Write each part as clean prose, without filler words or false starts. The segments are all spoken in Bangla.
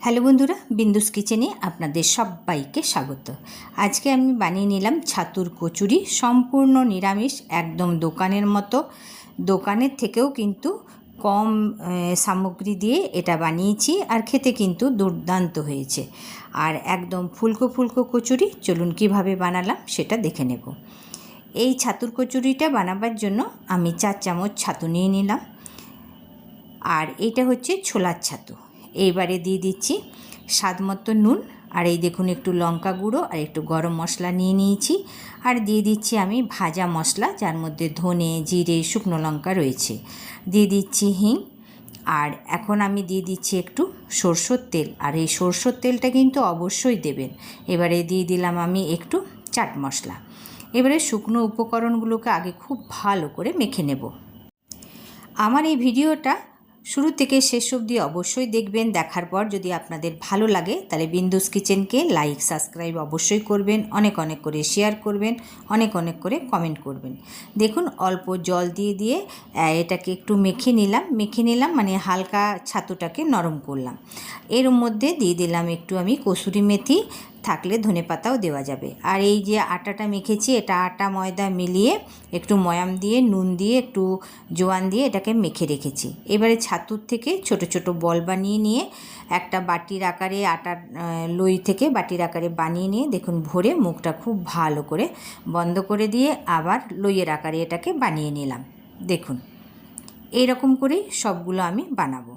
হ্যালো বন্ধুরা, বিন্দুস কিচেনে আপনাদের সবাইকে স্বাগত। আজকে আমি বানিয়ে নিলাম ছাতুর কচুরি, সম্পূর্ণ নিরামিষ, একদম দোকানের মতো। দোকানের থেকেও কিন্তু কম সামগ্রী দিয়ে এটা বানিয়েছি, আর খেতে কিন্তু দুর্দান্ত হয়েছে। আর একদম ফুলকো ফুলকো কচুরি। চলুন কিভাবে বানালাম সেটা দেখে নেব। এই ছাতুর কচুরিটা বানাবার জন্য আমি 4 চামচ ছাতু নিয়ে নিলাম, আর এইটা হচ্ছে ছোলার ছাতু। এইবারে দিয়ে দিচ্ছি স্বাদ মতো নুন, আর এই দেখুন একটু লঙ্কা গুঁড়ো আর একটু গরম মশলা নিয়ে নিয়েছি, আর দিয়ে দিচ্ছি আমি ভাজা মশলা, যার মধ্যে ধনে, জিরে, শুকনো লঙ্কা রয়েছে। দিয়ে দিচ্ছি হিং, আর এখন আমি দিয়ে দিচ্ছি একটু সরষের তেল, আর এই সরষের তেলটা কিন্তু অবশ্যই দেবেন। এবারে দিয়ে দিলাম আমি একটু চাট মশলা। এবারে শুকনো উপকরণগুলোকে আগে খুব ভালো করে মেখে নেব। আমার এই ভিডিওটা শুরু থেকে শেষ অবধি অবশ্যই দেখবেন। দেখার পর যদি আপনাদের ভালো লাগে তাহলে বিন্দুস কিচেনকে লাইক সাবস্ক্রাইব অবশ্যই করবেন, অনেক অনেক করে শেয়ার করবেন, অনেক অনেক করে কমেন্ট করবেন। দেখুন অল্প জল দিয়ে দিয়ে এটাকে একটু মেখে নিলাম, মানে হালকা ছাতুটাকে নরম করলাম। এর মধ্যে দিয়ে দিলাম একটু আমি কসুরি মেথি, থাকলে ধনেপাতাও দেওয়া যাবে। আর এই যে আটাটা মেখেছি, এটা আটা ময়দা মিলিয়ে একটু ময়াম দিয়ে, নুন দিয়ে, একটু জোয়ান দিয়ে এটাকে মেখে রেখেছি। এবারে ছাতুর থেকে ছোট ছোট বল বানিয়ে নিয়ে একটা বাটির আকারে, আটার লই থেকে বাটির আকারে বানিয়ে নিয়ে দেখুন ভরে মুখটা খুব ভালো করে বন্ধ করে দিয়ে আবার লইয়ের আকারে এটাকে বানিয়ে নিলাম। দেখুন এইরকম করেই সবগুলো আমি বানাবো।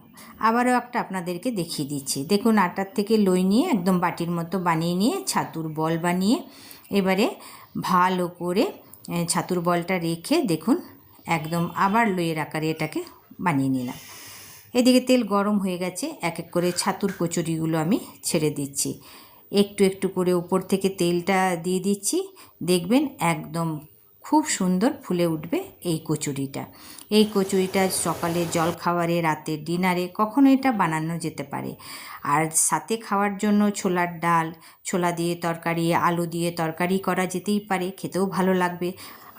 আবারও একটা আপনাদেরকে দেখিয়ে দিচ্ছি। দেখুন আটার থেকে লই নিয়ে একদম বাটির মতো বানিয়ে নিয়ে ছাতুর বল বানিয়ে এবারে ভালো করে ছাতুর বলটা রেখে দেখুন একদম আবার লইয়ের আকারে এটাকে বানিয়ে নিলাম। এদিকে তেল গরম হয়ে গেছে, এক এক করে ছাতুর কচুরিগুলো আমি ছেড়ে দিচ্ছি। একটু একটু করে উপর থেকে তেলটা দিয়ে দিচ্ছি, দেখবেন একদম খুব সুন্দর ফুলে উঠবে এই কচুরিটা। এই কচুরিটা সকালে জলখাবারে, রাতের ডিনারে কখনো এটা বানানো যেতে পারে। আর সাথে খাওয়ার জন্য ছোলার ডাল, ছোলা দিয়ে তরকারি, আলু দিয়ে তরকারি করা যেতেই পারে, খেতেও ভালো লাগবে।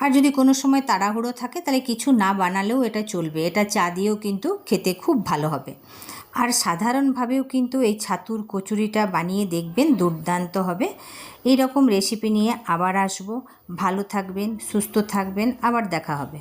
আর যদি কোনো সময় তাড়াহুড়ো থাকে তাহলে কিছু না বানালেও এটা চলবে, এটা চা দিয়েও কিন্তু খেতে খুব ভালো হবে। আর সাধারণভাবেও কিন্তু এই ছাতুর কচুরিটা বানিয়ে দেখবেন, দুর্দান্ত হবে। এই রকম রেসিপি নিয়ে আবার আসবো। ভালো থাকবেন, সুস্থ থাকবেন, আবার দেখা হবে।